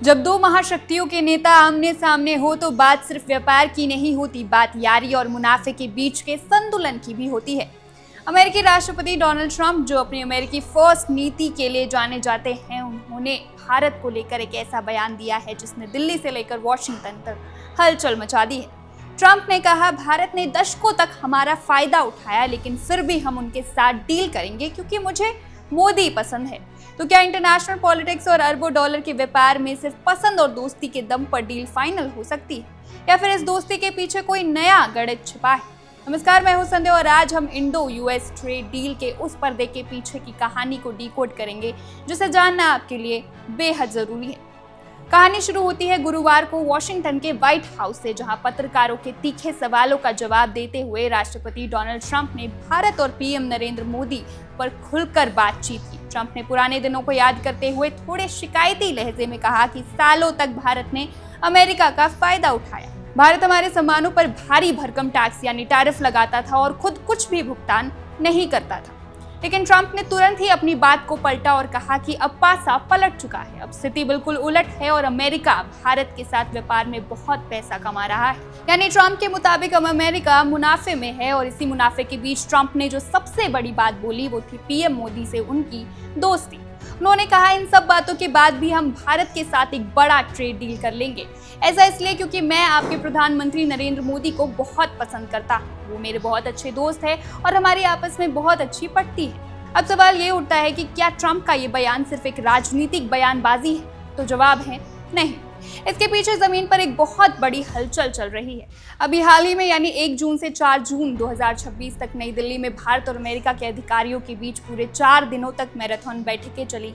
जब दो महाशक्तियों के नेता आमने सामने हो तो बात सिर्फ व्यापार की नहीं होती, बात यारी और मुनाफे के बीच के संतुलन की भी होती है। अमेरिकी राष्ट्रपति डोनाल्ड ट्रंप, जो अपनी अमेरिकी फर्स्ट नीति के लिए जाने जाते हैं, उन्होंने भारत को लेकर एक ऐसा बयान दिया है जिसने दिल्ली से लेकर वॉशिंगटन तक हलचल मचा दी है। ट्रंप ने कहा, भारत ने दशकों तक हमारा फायदा उठाया, लेकिन फिर भी हम उनके साथ डील करेंगे क्योंकि मुझे मोदी पसंद है। तो क्या इंटरनेशनल पॉलिटिक्स और अरबों डॉलर के व्यापार में सिर्फ पसंद और दोस्ती के दम पर डील फाइनल हो सकती है, या फिर इस दोस्ती के पीछे कोई नया गणित छिपा है? नमस्कार, मैं हूं संध्या और आज हम इंडो यूएस ट्रेड डील के उस पर्दे के पीछे की कहानी को डिकोड करेंगे, जिसे जानना आपके लिए बेहद जरूरी है। कहानी शुरू होती है गुरुवार को वॉशिंगटन के व्हाइट हाउस से, जहां पत्रकारों के तीखे सवालों का जवाब देते हुए राष्ट्रपति डोनाल्ड ट्रंप ने भारत और पीएम नरेंद्र मोदी पर खुलकर बातचीत की। ट्रंप ने पुराने दिनों को याद करते हुए थोड़े शिकायती लहजे में कहा कि सालों तक भारत ने अमेरिका का फायदा उठाया। भारत हमारे सामानों पर भारी भरकम टैक्स यानी टैरिफ लगाता था और खुद कुछ भी भुगतान नहीं करता था। लेकिन ट्रंप ने तुरंत ही अपनी बात को पलटा और कहा कि अब पासा पलट चुका है, अब स्थिति बिल्कुल उलट है और अमेरिका भारत के साथ व्यापार में बहुत पैसा कमा रहा है। यानी ट्रंप के मुताबिक अब अमेरिका मुनाफे में है, और इसी मुनाफे के बीच ट्रंप ने जो सबसे बड़ी बात बोली वो थी पीएम मोदी से उनकी दोस्ती। उन्होंने कहा, इन सब बातों के बाद भी हम भारत के साथ एक बड़ा ट्रेड डील कर लेंगे। ऐसा इसलिए क्योंकि मैं आपके प्रधानमंत्री नरेंद्र मोदी को बहुत पसंद करता हूँ, वो मेरे बहुत अच्छे दोस्त हैं और हमारी आपस में बहुत अच्छी पटती है। अब सवाल ये उठता है कि क्या ट्रंप का ये बयान सिर्फ एक राजनीतिक बयानबाजी है? तो जवाब है नहीं। इसके पीछे जमीन पर एक बहुत बड़ी हलचल चल रही है। अभी हाल ही में यानी 1 जून से 4 जून 2026 तक नई दिल्ली में भारत और अमेरिका के अधिकारियों के बीच पूरे 4 दिनों तक मैराथन बैठकें चली।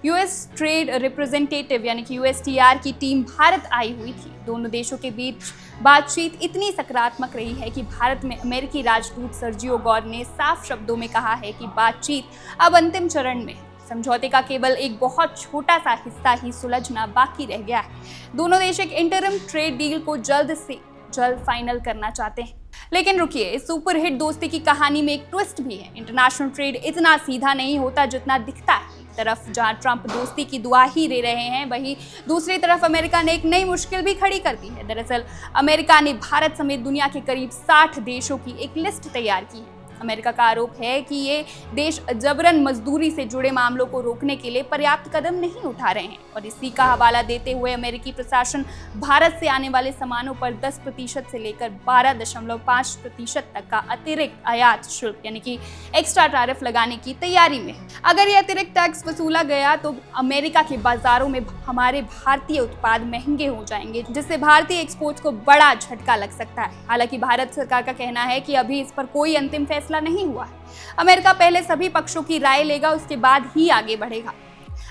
यूएस ट्रेड रिप्रेजेंटेटिव यानी कि यूएसटीआर की टीम भारत आई हुई थी। दोनों देशों के बीच बातचीत इतनी सकारात्मक रही है कि भारत में अमेरिकी राजदूत सर्जियो गौर ने साफ शब्दों में कहा है कि बातचीत अब अंतिम चरण में है। समझौते का केवल एक बहुत छोटा सा हिस्सा ही सुलझना बाकी रह गया है। दोनों देश एक इंटरिम ट्रेड डील को जल्द से जल्द फाइनल करना चाहते हैं। लेकिन रुकिए, इस सुपरहिट दोस्ती की कहानी में एक ट्विस्ट भी है। इंटरनेशनल ट्रेड इतना सीधा नहीं होता जितना दिखता है। तरफ जहां ट्रंप दोस्ती की दुआ ही दे रहे हैं, वहीं दूसरी तरफ अमेरिका ने एक नई मुश्किल भी खड़ी कर दी है। दरअसल अमेरिका ने भारत समेत दुनिया के करीब 60 देशों की एक लिस्ट तैयार की है। अमेरिका का आरोप है कि ये देश जबरन मजदूरी से जुड़े मामलों को रोकने के लिए पर्याप्त कदम नहीं उठा रहे हैं, और इसी का हवाला देते हुए अमेरिकी प्रशासन भारत से आने वाले सामानों पर 10% से लेकर 12.5% तक का अतिरिक्त आयात शुल्क यानी कि एक्स्ट्रा टैरिफ लगाने की तैयारी में है। अगर ये अतिरिक्त टैक्स वसूला गया तो अमेरिका के बाजारों में हमारे भारतीय उत्पाद महंगे हो जाएंगे, जिससे भारतीय एक्सपोर्ट को बड़ा झटका लग सकता है। हालांकि भारत सरकार का कहना है कि अभी इस पर कोई अंतिम फैसला नहीं हुआ है। अमेरिका पहले सभी पक्षों की राय लेगा, उसके बाद ही आगे बढ़ेगा।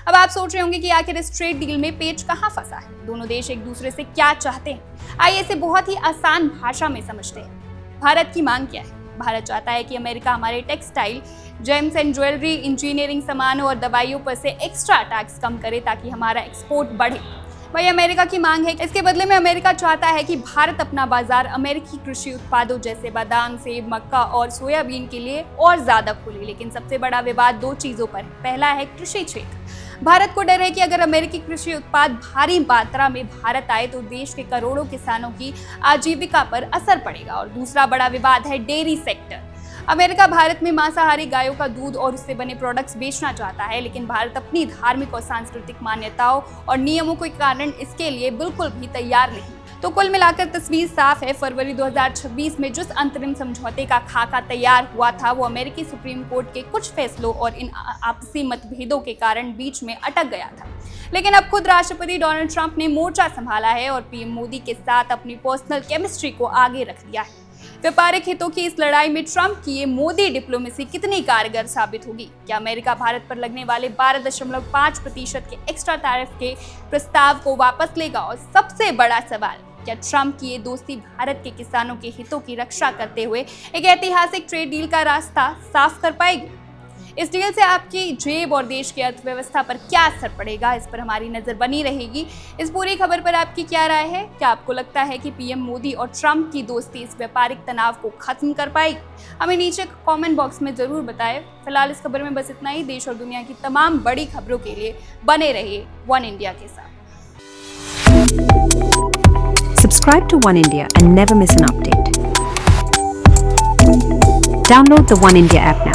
अब आप सोच रहे होंगे कि आखिर इस ट्रेड डील में पेच कहां फंसा है, दोनों देश एक दूसरे से क्या चाहते हैं। आइए इसे बहुत ही आसान भाषा में समझते हैं। भारत की मांग क्या है? भारत चाहता है कि अमेरिका हमारे textile, James and jewellery, engineering सामानों और दवाइयों पर से एक्स्ट्रा टैक्स कम करे ताकि हमारा एक्सपोर्ट बढ़े। वही अमेरिका की मांग है। इसके बदले में अमेरिका चाहता है कि भारत अपना बाजार अमेरिकी कृषि उत्पादों जैसे बादाम, सेब, मक्का और सोयाबीन के लिए और ज्यादा खोले। लेकिन सबसे बड़ा विवाद 2 चीजों पर है। पहला है कृषि क्षेत्र। भारत को डर है कि अगर अमेरिकी कृषि उत्पाद भारी मात्रा में भारत आए तो देश के करोड़ों किसानों की आजीविका पर असर पड़ेगा। और दूसरा बड़ा विवाद है डेयरी सेक्टर। अमेरिका भारत में मांसाहारी गायों का दूध और उससे बने प्रोडक्ट्स बेचना चाहता है, लेकिन भारत अपनी धार्मिक और सांस्कृतिक मान्यताओं और नियमों के कारण इसके लिए बिल्कुल भी तैयार नहीं। तो कुल मिलाकर तस्वीर साफ है। फरवरी 2026 में जिस अंतरिम समझौते का खाका तैयार हुआ था वो अमेरिकी सुप्रीम कोर्ट के कुछ फैसलों और इन आपसी मतभेदों के कारण बीच में अटक गया था। लेकिन अब खुद राष्ट्रपति डोनाल्ड ट्रंप ने मोर्चा संभाला है और पीएम मोदी के साथ अपनी पर्सनल केमिस्ट्री को आगे रख दिया है। व्यापारिक हितों की इस लड़ाई में ट्रंप की ये मोदी डिप्लोमेसी कितनी कारगर साबित होगी? क्या अमेरिका भारत पर लगने वाले 12.5% के एक्स्ट्रा टैरिफ के प्रस्ताव को वापस लेगा? और सबसे बड़ा सवाल, क्या ट्रंप की ये दोस्ती भारत के किसानों के हितों की रक्षा करते हुए एक ऐतिहासिक ट्रेड डील का रास्ता साफ कर पाएगी? इस डील से आपकी जेब और देश की अर्थव्यवस्था पर क्या असर पड़ेगा, इस पर हमारी नजर बनी रहेगी। इस पूरी खबर पर आपकी क्या राय है? क्या आपको लगता है कि पीएम मोदी और ट्रंप की दोस्ती इस व्यापारिक तनाव को खत्म कर पाएगी? हमें नीचे कमेंट बॉक्स में जरूर बताएं। फिलहाल इस खबर में बस इतना ही। देश और दुनिया की तमाम बड़ी खबरों के लिए बने रहिए वन इंडिया के साथ। Subscribe to One India and never miss an update. Download the One India app now.